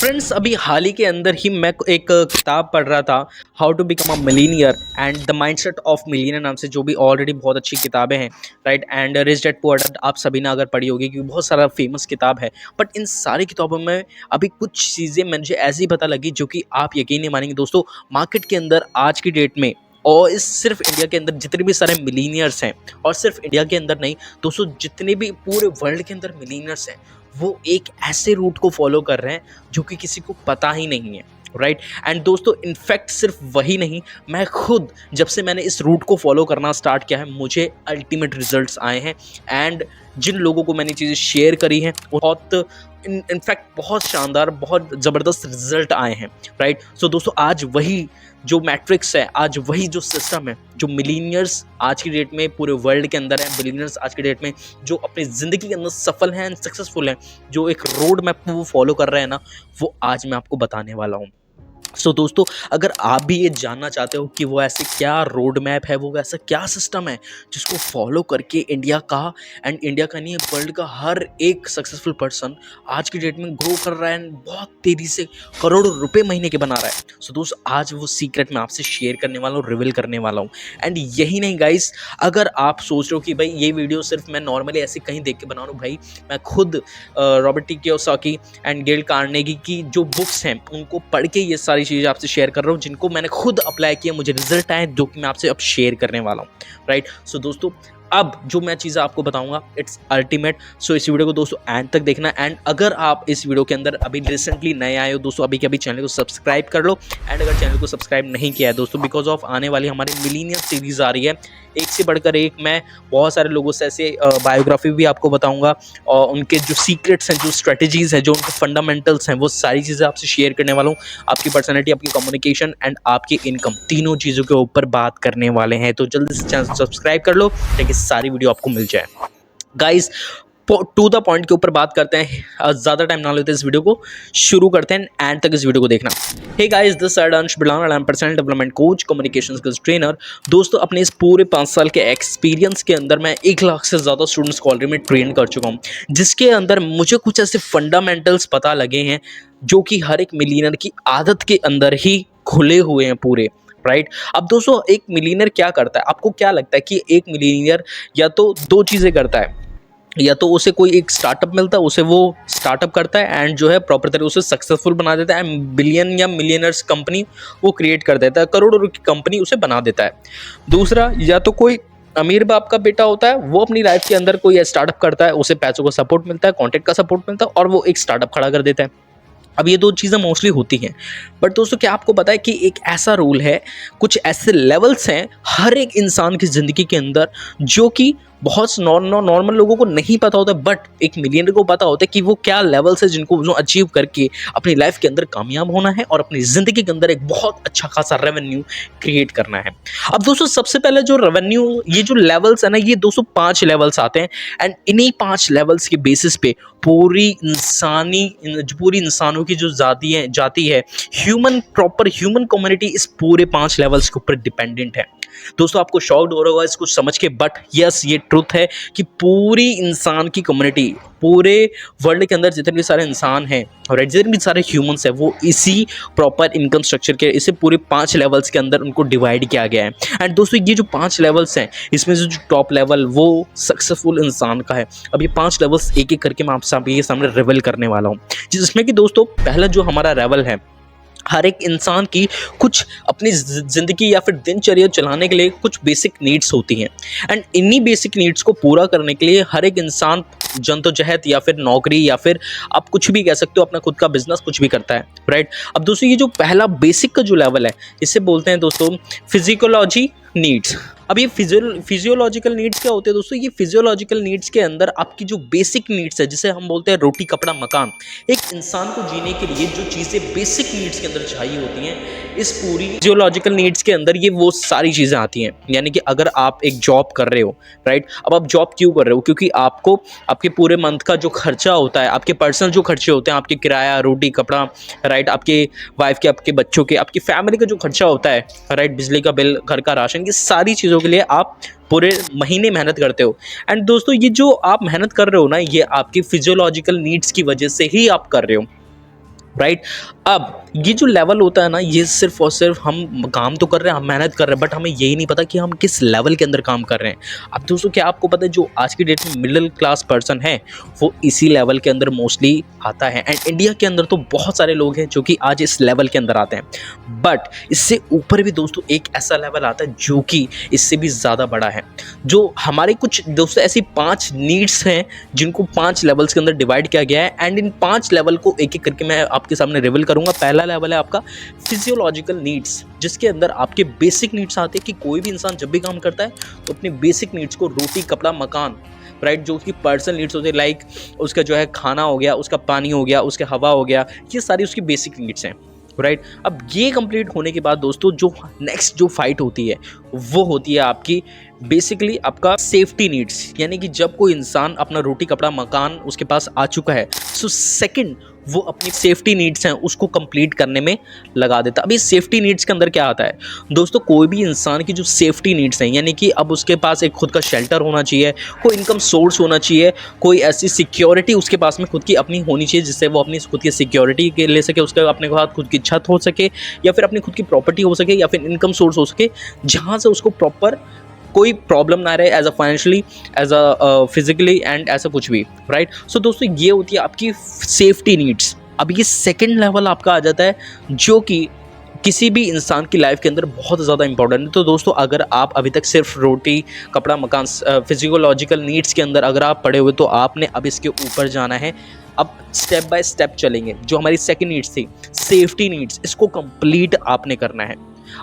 Friends, अभी हाल ही के अंदर ही मैं एक किताब पढ़ रहा था, how to become a millionaire and the mindset of millionaire नाम से, जो भी ऑलरेडी बहुत अच्छी किताबें हैं, right. And rich dad poor dad आप सभी ने अगर पढ़ी होगी, क्योंकि बहुत सारा फेमस किताब है। बट इन सारी किताबों में अभी कुछ चीज़ें मुझे ऐसी पता लगी जो कि आप यकीन नहीं मानेंगे दोस्तों। मार्केट के अंदर आज की डेट में, और इस सिर्फ इंडिया के अंदर जितने भी सारे मिलीनियर्स हैं, और सिर्फ इंडिया के अंदर नहीं दोस्तों, जितने भी पूरे वर्ल्ड के अंदर मिलीनियर्स हैं, वो एक ऐसे रूट को फॉलो कर रहे हैं जो कि किसी को पता ही नहीं है, राइट। एंड दोस्तों, इनफैक्ट सिर्फ वही नहीं, मैं खुद जब से मैंने इस रूट को फॉलो करना स्टार्ट किया है, मुझे अल्टीमेट रिजल्ट्स आए हैं। एंड जिन लोगों को मैंने चीज़ें शेयर करी हैं, बहुत इनफैक्ट बहुत शानदार, बहुत ज़बरदस्त रिजल्ट आए हैं, राइट। सो दोस्तों, आज वही जो मैट्रिक्स है, आज वही जो सिस्टम है, जो मिलीनियर्स आज की डेट में पूरे वर्ल्ड के अंदर है, मिलीनियर्स आज की डेट में जो अपनी ज़िंदगी के अंदर सफल हैं एंड सक्सेसफुल हैं, जो एक रोड मैप को वो फॉलो कर रहे हैं ना, वो आज मैं आपको बताने वाला हूँ। सो दोस्तों, अगर आप भी ये जानना चाहते हो कि वो ऐसे क्या रोड मैप है, वो ऐसा क्या सिस्टम है जिसको फॉलो करके इंडिया का, एंड इंडिया का नहीं, वर्ल्ड का हर एक सक्सेसफुल पर्सन आज की डेट में ग्रो कर रहा है, बहुत तेज़ी से करोड़ों रुपए महीने के बना रहा है। सो दोस्तों, आज वो सीक्रेट मैं आपसे शेयर करने वाला हूँ, रिवील करने वाला हूँ। एंड यही नहीं गाइस, अगर आप सोच रहे हो कि भाई ये वीडियो सिर्फ मैं नॉर्मली ऐसे कहीं देख के बना रहा हूँ, भाई मैं खुद Robert T Kiyosaki and Dale Carnegie की जो बुक्स हैं उनको पढ़ के ये सारी चीज़ें आपसे शेयर कर रहा हूँ, जिनको मैंने खुद अप्लाई किया, मुझे रिजल्ट आए, जो कि मैं आपसे अब शेयर करने वाला हूँ, राइट। सो दोस्तों, अब जो मैं चीज़ें आपको बताऊंगा, इट्स अल्टीमेट। सो इस वीडियो को दोस्तों एंड तक देखना। एंड अगर आप इस वीडियो के अंदर अभी रिसेंटली नए आए हो दोस्तों, अभी के अभी चैनल को सब्सक्राइब कर लो। एंड अगर चैनल को सब्सक्राइब नहीं किया है दोस्तों, बिकॉज ऑफ आने वाली हमारी मिलीनियर सीरीज़ आ रही है, एक से बढ़कर एक, मैं बहुत सारे लोगों से ऐसे बायोग्राफी भी आपको बताऊंगा, और उनके जो सीक्रेट्स हैं, जो स्ट्रेटजीज़ हैं, जो उनके फंडामेंटल्स हैं, वो सारी चीज़ें आपसे शेयर करने वाला हूँ। आपकी पर्सनैलिटी, आपकी कम्युनिकेशन एंड आपकी इनकम, तीनों चीज़ों के ऊपर बात करने वाले हैं। तो जल्दी से चैनल सब्सक्राइब कर लो ताकि सारी वीडियो आपको मिल जाए। गाइस, टू द पॉइंट के ऊपर बात करते हैं, ज़्यादा टाइम ना लेते, इस वीडियो को शुरू करते हैं, एंड तक इस वीडियो को देखना। हे गाइस, दिस साइड अंश Bilal, I am personal development coach, communication skills trainer. दोस्तों, अपने इस पूरे 5 साल के एक्सपीरियंस के अंदर मैं 1 लाख से ज़्यादा स्टूडेंट्स को ऑलरेडी में ट्रेन कर चुका हूँ, जिसके अंदर मुझे कुछ ऐसे फंडामेंटल्स पता लगे हैं जो कि हर एक मिलीनियर की आदत के अंदर ही खुले हुए हैं पूरे, राइट। अब दोस्तों, एक मिलीनियर क्या करता है? आपको क्या लगता है कि एक मिलीनियर या तो 2 चीज़ें करता है, या तो उसे कोई एक स्टार्टअप मिलता है, उसे वो स्टार्टअप करता है एंड जो है प्रॉपर तरह उसे सक्सेसफुल बना देता है, एंड बिलियन या मिलियनर्स कंपनी वो क्रिएट कर देता है, करोड़ों की कंपनी उसे बना देता है। दूसरा, या तो कोई अमीर बाप का बेटा होता है, वो अपनी लाइफ के अंदर कोई स्टार्टअप करता है, उसे पैसों का सपोर्ट मिलता है, कॉन्टेंट का सपोर्ट मिलता है, और वो एक स्टार्टअप खड़ा कर देता है। अब ये 2 चीज़ें मोस्टली होती हैं। बट दोस्तों, क्या आपको पता है कि एक ऐसा रूल है, कुछ ऐसे लेवल्स हैं हर एक इंसान की ज़िंदगी के अंदर, जो कि बहुत नॉर्मल लोगों को नहीं पता होता, बट एक मिलियनर को पता होता है कि वो क्या लेवल्स है जिनको उन्हें अचीव करके अपनी लाइफ के अंदर कामयाब होना है और अपनी ज़िंदगी के अंदर एक बहुत अच्छा खासा रेवेन्यू क्रिएट करना है। अब दोस्तों, सबसे पहले जो रेवेन्यू, ये जो लेवल्स है ना, ये 205 लेवल्स आते हैं, एंड इन्हीं 5 लेवल्स के बेसिस पे पूरी इंसानों की जो जाति है, प्रॉपर ह्यूमन कम्युनिटी इस पूरे 5 लेवल्स के ऊपर डिपेंडेंट है। दोस्तों, आपको शॉक्ड हो रहा होगा इसको समझ के, बट यस, ये ट्रुथ है कि पूरी इंसान की कम्युनिटी, पूरे वर्ल्ड के अंदर जितने भी सारे इंसान हैं और जितने भी सारे ह्यूमंस हैं, वो इसी प्रॉपर इनकम स्ट्रक्चर के, इसे पूरे 5 लेवल्स के अंदर उनको डिवाइड किया गया है। एंड दोस्तों, ये जो 5 लेवल्स हैं, इसमें से जो टॉप लेवल वो सक्सेसफुल इंसान का है। अब ये 5 लेवल्स एक एक करके मैं आपके सामने रिवील करने वाला हूँ, जिसमें कि दोस्तों, पहला जो हमारा लेवल है, हर एक इंसान की कुछ अपनी ज़िंदगी या फिर दिनचर्या चलाने के लिए कुछ बेसिक नीड्स होती हैं, एंड इन्हीं बेसिक नीड्स को पूरा करने के लिए हर एक इंसान जद्दोजहद या फिर नौकरी, या फिर आप कुछ भी कह सकते हो, अपना खुद का बिजनेस कुछ भी करता है, राइट। अब दोस्तों, ये जो पहला बेसिक का जो लेवल है, इसे बोलते हैं दोस्तों फिजियोलॉजी नीड्स। अब ये फिजियोलॉजिकल नीड्स क्या होते हैं दोस्तों? ये फिजियोलॉजिकल नीड्स के अंदर आपकी जो बेसिक नीड्स है, जिसे हम बोलते हैं रोटी कपड़ा मकान, एक इंसान को जीने के लिए जो चीज़ें बेसिक नीड्स के अंदर चाहिए होती हैं, इस पूरी फिजियोलॉजिकल नीड्स के अंदर ये वो सारी चीज़ें आती हैं। यानी कि अगर आप एक जॉब कर रहे हो, राइट, अब आप जॉब क्यों कर रहे हो? क्योंकि आपको आपके पूरे मंथ का जो खर्चा होता है, आपके पर्सनल जो खर्चे होते हैं, आपके किराया, रोटी कपड़ा, राइट, आपके वाइफ के, आपके बच्चों के, आपकी फैमिली का जो खर्चा होता है, राइट, बिजली का बिल, घर का राशन, ये सारी चीज़ों के लिए आप पूरे महीने मेहनत करते हो। एंड दोस्तों, ये जो आप मेहनत कर रहे हो ना, ये आपकी फिजियोलॉजिकल नीड्स की वजह से ही आप कर रहे हो। राइट। अब ये जो लेवल होता है ना, ये सिर्फ और सिर्फ हम काम तो कर रहे हैं, हम मेहनत कर रहे हैं, बट हमें यही नहीं पता कि हम किस लेवल के अंदर काम कर रहे हैं। अब दोस्तों क्या आपको पता है, जो आज की डेट में मिडिल क्लास पर्सन है वो इसी लेवल के अंदर मोस्टली आता है। एंड इंडिया के अंदर तो बहुत सारे लोग हैं जो कि आज इस लेवल के अंदर आते हैं, बट इससे ऊपर भी दोस्तों एक ऐसा लेवल आता है जो कि इससे भी ज़्यादा बड़ा है। जो हमारे कुछ दोस्तों ऐसी 5 नीड्स हैं जिनको 5 लेवल्स के अंदर डिवाइड किया गया है, एंड इन 5 लेवल को एक एक करके मैं आपके सामने रिवील करूंगा। पहला लेवल है आपका फिजियोलॉजिकल नीड्स, जिसके अंदर आपके बेसिक नीड्स आते हैं कि कोई भी इंसान जब भी काम करता है तो अपने बेसिक नीड्स को, रोटी कपड़ा मकान, राइट, जो उसकी पर्सनल नीड्स होते हैं, लाइक उसका जो है खाना हो गया, उसका पानी हो गया, उसका हवा हो गया, ये सारी उसकी बेसिक नीड्स हैं, राइट। अब ये कंप्लीट होने के बाद दोस्तों जो नेक्स्ट जो फाइट होती है वो होती है आपकी बेसिकली आपका सेफ्टी नीड्स, यानी कि जब कोई इंसान अपना रोटी कपड़ा मकान उसके पास आ चुका है, सो सेकंड वो अपनी सेफ्टी नीड्स हैं उसको कंप्लीट करने में लगा देता है। अब इस सेफ्टी नीड्स के अंदर क्या आता है दोस्तों, कोई भी इंसान की जो सेफ्टी नीड्स हैं, यानी कि अब उसके पास एक खुद का शेल्टर होना चाहिए, कोई इनकम सोर्स होना चाहिए, कोई ऐसी सिक्योरिटी उसके पास में खुद की अपनी होनी चाहिए जिससे वो अपनी खुद की सिक्योरिटी के ले सके, उसके अपने पास खुद की छत हो सके, या फिर अपनी खुद की प्रॉपर्टी हो सके, या फिर इनकम सोर्स हो सके जहाँ से उसको प्रॉपर कोई प्रॉब्लम ना रहे, as a financially, as a physically, and ऐसा कुछ भी, राइट। सो दोस्तों ये होती है आपकी सेफ्टी नीड्स। अब ये सेकंड लेवल आपका आ जाता है जो कि किसी भी इंसान की लाइफ के अंदर बहुत ज़्यादा इंपॉर्टेंट है। तो दोस्तों अगर आप अभी तक सिर्फ रोटी कपड़ा मकान फिजियोलॉजिकल नीड्स के अंदर अगर आप पड़े हुए, तो आपने अब इसके ऊपर जाना है। अब स्टेप बाय स्टेप चलेंगे। जो हमारी सेकंड नीड्स थी सेफ्टी नीड्स, इसको कंप्लीट आपने करना है।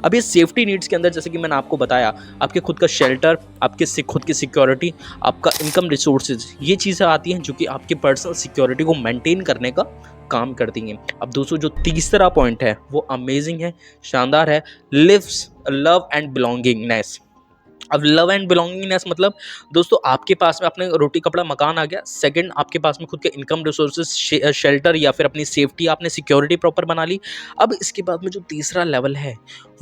अब ये सेफ्टी नीड्स के अंदर जैसे कि मैंने आपको बताया, आपके खुद का शेल्टर, आपके खुद की सिक्योरिटी, आपका इनकम रिसोर्सेज, ये चीज़ें आती हैं जो कि आपकी पर्सनल सिक्योरिटी को मेंटेन करने का काम करती हैं। अब दोस्तों जो तीसरा पॉइंट है वो अमेजिंग है, शानदार है, लिव्स लव एंड बिलोंगिंगनेस। अब लव एंड बिलोंगिंगनेस मतलब दोस्तों आपके पास में अपने रोटी कपड़ा मकान आ गया, सेकंड आपके पास में खुद के इनकम रिसोर्सेज, शेल्टर या फिर अपनी सेफ्टी, आपने सिक्योरिटी प्रॉपर बना ली। अब इसके बाद में जो तीसरा लेवल है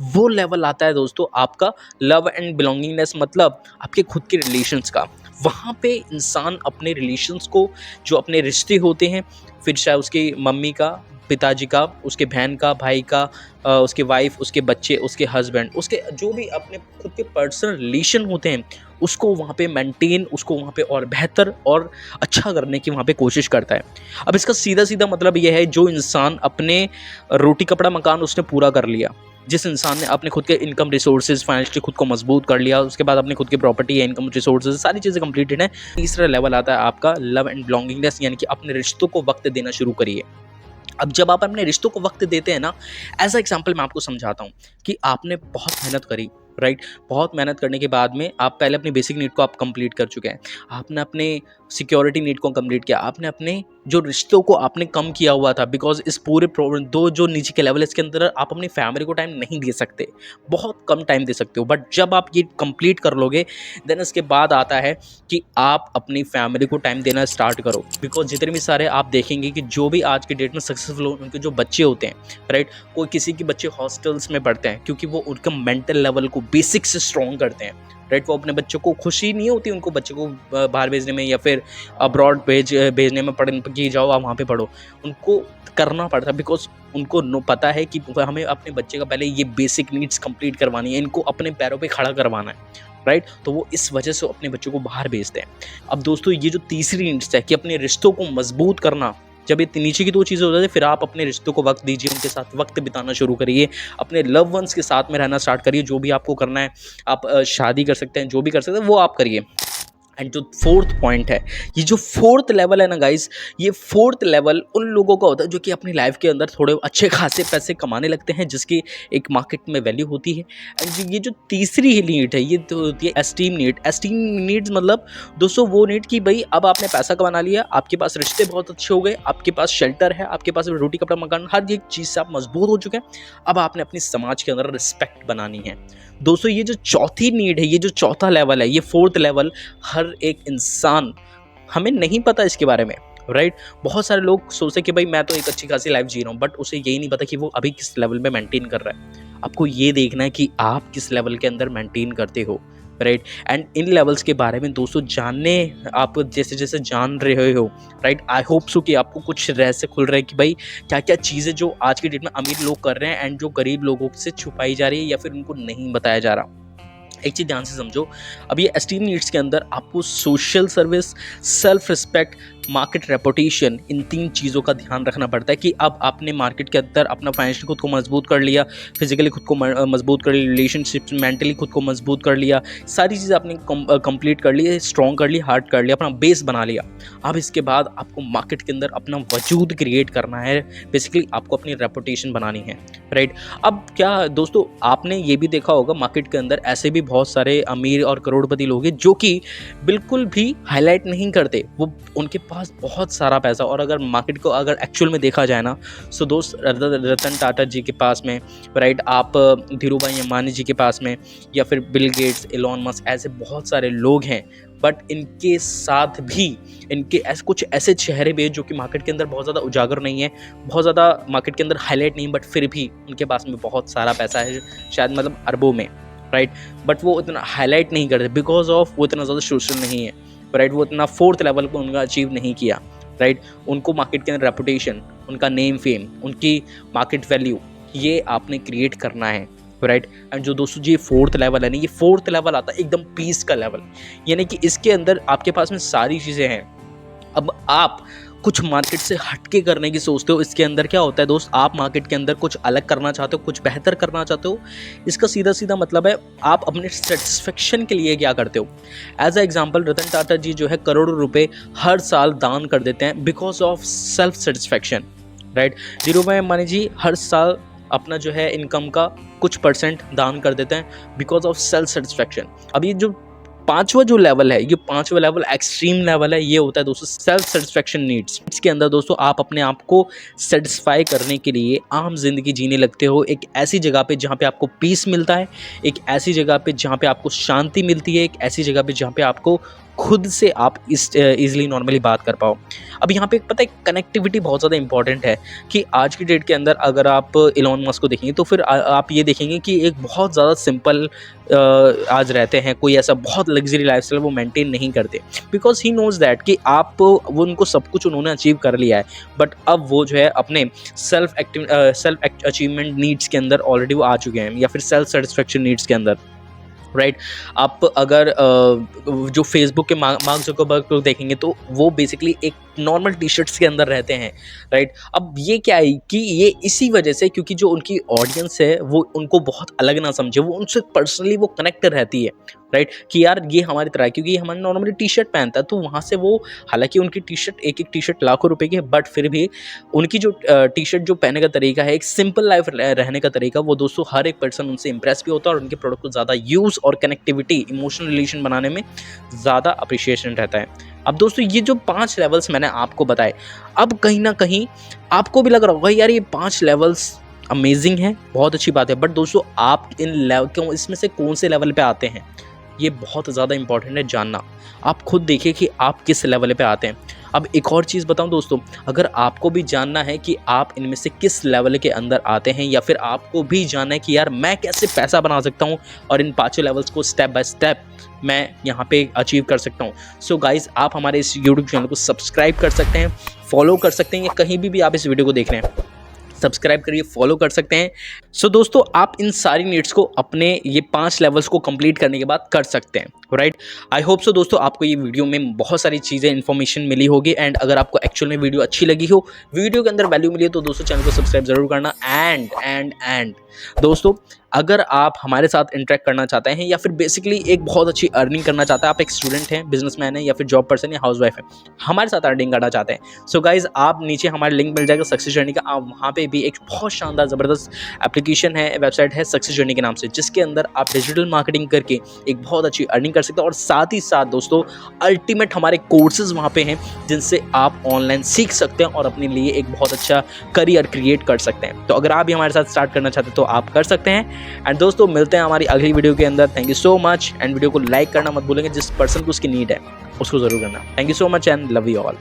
वो लेवल आता है दोस्तों आपका लव एंड बिलोंगिंगनेस, मतलब आपके खुद के रिलेशंस का। वहाँ पे इंसान अपने रिलेशंस को, जो अपने रिश्ते होते हैं, फिर चाहे उसकी मम्मी का, पिताजी का, उसके बहन का, भाई का, उसके वाइफ, उसके बच्चे, उसके हस्बैंड, उसके जो भी अपने खुद के पर्सनल रिलेशन होते हैं, उसको वहाँ पे मेंटेन, उसको वहाँ पे और बेहतर और अच्छा करने की वहाँ पे कोशिश करता है। अब इसका सीधा सीधा मतलब यह है, जो इंसान अपने रोटी कपड़ा मकान उसने पूरा कर लिया, जिस इंसान ने अपने खुद के इनकम रिसोर्सेज, फाइनेंशियली खुद को मजबूत कर लिया, उसके बाद अपनी खुद की प्रॉपर्टी या इनकम रिसोर्सेज सारी चीज़ें कंप्लीटेड हैं, तीसरा लेवल आता है आपका लव एंड बिलोंगिंगनेस, यानी कि अपने रिश्तों को वक्त देना शुरू करिए। अब जब आप अपने रिश्तों को वक्त देते हैं ना, एज अ एग्जाम्पल मैं आपको समझाता हूँ कि आपने बहुत मेहनत करी, राइट। बहुत मेहनत करने के बाद में आप पहले अपनी बेसिक नीड को आप कंप्लीट कर चुके हैं, आपने अपने सिक्योरिटी नीड को कंप्लीट किया, आपने अपने जो रिश्तों को आपने कम किया हुआ था, बिकॉज इस पूरे प्रॉब्लम दो जो नीचे के लेवल है इसके अंदर आप अपनी फैमिली को टाइम नहीं दे सकते, बहुत कम टाइम दे सकते हो, बट जब आप ये कंप्लीट कर लोगे देन इसके बाद आता है कि आप अपनी फैमिली को टाइम देना स्टार्ट करो। बिकॉज जितने भी सारे आप देखेंगे कि जो भी आज की डेट में सक्सेसफुल उनके जो बच्चे होते हैं, राइट, कोई किसी के बच्चे हॉस्टल्स में पढ़ते हैं क्योंकि वो उनका मेंटल लेवल को बेसिक से स्ट्रॉन्ग करते हैं, राइट। वो अपने बच्चों को खुशी नहीं होती उनको बच्चे को बाहर भेजने में या फिर अब्रॉड भेजने में, पढ़ने कि जाओ आप वहाँ पे पढ़ो, उनको करना पड़ता है बिकॉज उनको पता है कि हमें अपने बच्चे का पहले ये बेसिक नीड्स कंप्लीट करवानी है, इनको अपने पैरों पे खड़ा करवाना है, राइट। तो वो इस वजह से अपने बच्चों को बाहर भेजते हैं। अब दोस्तों ये जो तीसरी नीड्स है कि अपने रिश्तों को मजबूत करना, जब ये नीचे की दो चीज़ें हो जाती है फिर आप अपने रिश्तों को वक्त दीजिए, उनके साथ वक्त बिताना शुरू करिए, अपने लव वंस के साथ में रहना स्टार्ट करिए। जो भी आपको करना है, आप शादी कर सकते हैं, जो भी कर सकते हैं वो आप करिए। एंड जो फोर्थ पॉइंट है, ये जो फोर्थ लेवल है ना गाइस, ये फोर्थ लेवल उन लोगों का होता है जो कि अपनी लाइफ के अंदर थोड़े अच्छे खासे पैसे कमाने लगते हैं, जिसकी एक मार्केट में वैल्यू होती है। एंड ये जो तीसरी नीड है ये तो होती है एस्टीम नीड। एस्टीम नीड्स मतलब दोस्तों वो नीड कि भाई अब आपने पैसा कमाना लिया, आपके पास रिश्ते बहुत अच्छे हो गए, आपके पास शेल्टर है, आपके पास रोटी कपड़ा मकान, हर एक चीज़ से आप मजबूत हो चुके हैं, अब आपने अपनी समाज के अंदर रिस्पेक्ट बनानी है। दोस्तों ये जो चौथी नीड है, ये जो चौथा लेवल है, ये फोर्थ लेवल हर एक इंसान, हमें नहीं पता इसके बारे में, राइट। बहुत सारे लोग सोचते कि भाई मैं तो एक अच्छी खासी लाइफ जी रहा हूँ, बट उसे यही नहीं पता कि वो अभी किस लेवल में मेंटेन कर रहा है। आपको ये देखना है कि आप किस लेवल के अंदर मेंटेन करते हो, राइट। एंड इन लेवल्स के बारे में दोस्तों जानने आप जैसे जैसे जान रहे हो, राइट, आई होप सो कि आपको कुछ रहस्य खुल रहा है कि भाई क्या क्या चीज़ें जो आज की डेट में अमीर लोग कर रहे हैं एंड जो गरीब लोगों से छुपाई जा रही है या फिर उनको नहीं बताया जा रहा। एक चीज़ ध्यान से समझो, अब ये एस्टीम नीड्स के अंदर आपको social service, self respect, market reputation, इन 3 चीज़ों का ध्यान रखना पड़ता है कि अब आपने मार्केट के अंदर अपना फाइनेंशियल खुद को मजबूत कर लिया, फिजिकली खुद को मजबूत कर लिया, रिलेशनशिप्स मेंटली खुद को मजबूत कर लिया, सारी चीज़ें आपने कंप्लीट कर ली, स्ट्रॉन्ग कर ली, हार्ड कर लिया, अपना बेस बना लिया। अब इसके बाद आपको मार्केट के अंदर अपना वजूद क्रिएट करना है, बेसिकली आपको अपनी रेपुटेशन बनानी है, राइट। अब क्या दोस्तों आपने ये भी देखा होगा मार्केट के अंदर ऐसे भी बहुत सारे अमीर और करोड़पति लोग हैं जो कि बिल्कुल भी हाईलाइट नहीं करते, वो उनके पास बहुत सारा पैसा, और अगर मार्केट को अगर एक्चुअल में देखा जाए ना, सो दोस्त रतन टाटा जी के पास में, राइट, आप धीरू भाई अंबानी जी के पास में, या फिर बिल गेट्स, एलॉन मस्क, ऐसे बहुत सारे लोग हैं, बट इनके साथ भी इनके कुछ ऐसे चेहरे भी हैं जो कि मार्केट के अंदर बहुत ज़्यादा उजागर नहीं है, बहुत ज़्यादा मार्केट के अंदर हाईलाइट नहीं, बट फिर भी उनके पास में बहुत सारा पैसा है, शायद मतलब अरबों में, राइट, बट वो इतना हाईलाइट नहीं करते बिकॉज ऑफ वो इतना ज़्यादा सोशल नहीं है, राइट, वो इतना 4th लेवल को उनका अचीव नहीं किया, राइट। उनको मार्केट के अंदर रेपुटेशन, उनका नेम फेम, उनकी मार्केट वैल्यू, ये आपने क्रिएट करना है, राइट। एंड जो दोस्तों ये 4th लेवल है ना, ये 4th लेवल आता है एकदम पीस का लेवल, यानी कि इसके अंदर आपके पास में सारी चीज़ें हैं। अब आप कुछ मार्केट से हटके करने की सोचते हो, इसके अंदर क्या होता है दोस्त, आप मार्केट के अंदर कुछ अलग करना चाहते हो, कुछ बेहतर करना चाहते हो, इसका सीधा सीधा मतलब है आप अपने सेटिस्फेक्शन के लिए क्या करते हो। As a example Ratan Tata जी जो है करोड़ों रुपए हर साल दान कर देते हैं because of self satisfaction, right. Dhiru भाई अंबानी जी हर साल अपना जो है इनकम का कुछ % दान कर देते हैं बिकॉज ऑफ सेल्फ सेटिस्फेक्शन। अब ये जो 5वां जो लेवल है, ये 5वां लेवल एक्सट्रीम लेवल है, ये होता है दोस्तों सेल्फ सेटिस्फेक्शन नीड्स। इसके अंदर दोस्तों आप अपने आप को सेटिस्फाई करने के लिए आम जिंदगी जीने लगते हो, एक ऐसी जगह पे जहाँ पे आपको पीस मिलता है, एक ऐसी जगह पे जहाँ पे आपको शांति मिलती है, एक ऐसी जगह पे जहाँ पे आपको खुद से आप ईजिली नॉर्मली बात कर पाओ। अब यहाँ पे पता है कनेक्टिविटी बहुत ज़्यादा इंपॉर्टेंट है कि आज की डेट के अंदर अगर आप इलॉन मस्क को देखेंगे तो फिर आप ये देखेंगे कि एक बहुत ज़्यादा सिंपल आज रहते हैं, कोई ऐसा बहुत लग्जरी लाइफस्टाइल वो मेंटेन नहीं करते बिकॉज ही नोज दैट कि आप वो उनको सब कुछ उन्होंने अचीव कर लिया है, बट अब वो जो है अपने सेल्फ अचीवमेंट नीड्स के अंदर ऑलरेडी वो आ चुके हैं, या फिर सेल्फ सेटिस्फेक्शन नीड्स के अंदर, राइट। आप अगर जो फेसबुक के मार्क जुकरबर्ग को देखेंगे तो वो बेसिकली एक नॉर्मल टी शर्ट्स के अंदर रहते हैं, राइट। अब ये क्या है कि ये इसी वजह से क्योंकि जो उनकी ऑडियंस है वो उनको बहुत अलग ना समझे, वो उनसे पर्सनली वो कनेक्ट रहती है, राइट, कि यार ये हमारी तरह है, क्योंकि ये हमारे नॉर्मली टी शर्ट पहनता है, तो वहाँ से वो हालांकि उनकी टी शर्ट एक टी शर्ट लाखों रुपए की है, बट फिर भी उनकी जो टी शर्ट जो पहनने का तरीका है, एक सिंपल लाइफ रहने का तरीका, वो दोस्तों हर एक पर्सन उनसे इंप्रेस भी होता है और उनके प्रोडक्ट को ज़्यादा यूज़ और कनेक्टिविटी, इमोशनल रिलेशन बनाने में ज़्यादा अप्रिशिएशन रहता है। अब दोस्तों ये जो 5 लेवल्स मैंने आपको बताए, अब कहीं ना कहीं आपको भी लग रहा होगा यार ये 5 लेवल्स अमेजिंग है, बहुत अच्छी बात है, बट दोस्तों आप इन लेवल क्यों इसमें से कौन से लेवल पे आते हैं, ये बहुत ज़्यादा इंपॉर्टेंट है जानना। आप खुद देखिए कि आप किस लेवल पे आते हैं। अब एक और चीज़ बताऊं दोस्तों, अगर आपको भी जानना है कि आप इनमें से किस लेवल के अंदर आते हैं, या फिर आपको भी जानना है कि यार मैं कैसे पैसा बना सकता हूं और इन 5 लेवल्स को स्टेप बाय स्टेप मैं यहाँ पे अचीव कर सकता हूँ, सो गाइज आप हमारे इस यूट्यूब चैनल को सब्सक्राइब कर सकते हैं, फॉलो कर सकते हैं, या कहीं भी आप इस वीडियो को देख रहे हैं सब्सक्राइब करिए, फॉलो कर सकते हैं। सो दोस्तों आप इन सारी नीड्स को अपने ये 5 लेवल्स को कंप्लीट करने के बाद कर सकते हैं, राइट। आई होप सो दोस्तों आपको ये वीडियो में बहुत सारी चीज़ें इन्फॉर्मेशन मिली होगी, एंड अगर आपको एक्चुअल में वीडियो अच्छी लगी हो, वीडियो के अंदर वैल्यू मिली है, तो दोस्तों चैनल को सब्सक्राइब जरूर करना। एंड दोस्तों अगर आप हमारे साथ इंटरेक्ट करना चाहते हैं, या फिर बेसिकली एक बहुत अच्छी अर्निंग करना चाहते हैं, आप एक स्टूडेंट हैं, बिजनेसमैन है, या फिर जॉब पर्सन या हाउसवाइफ है, हमारे साथ अर्निंग करना चाहते हैं, सो गाइज आप नीचे हमारे लिंक मिल जाएगा सक्सेस जर्नी का, आप वहाँ पे भी एक बहुत शानदार ज़बरदस्त एप्लीकेशन है, वेबसाइट है सक्सेस जर्नी के नाम से, जिसके अंदर आप डिजिटल मार्केटिंग करके एक बहुत अच्छी अर्निंग कर सकते हैं, और साथ ही साथ दोस्तों अल्टीमेट हमारे कोर्सेज वहाँ पे हैं जिनसे आप ऑनलाइन सीख सकते हैं और अपने लिए एक बहुत अच्छा करियर क्रिएट कर सकते हैं। तो अगर आप भी हमारे साथ स्टार्ट करना चाहते हैं तो आप कर सकते हैं। एंड दोस्तों मिलते हैं हमारी अगली वीडियो के अंदर। Thank you so much, and video को लाइक करना मत भूलेंगे, जिस पर्सन को उसकी नीड है उसको जरूर करना। Thank you so much and love you all.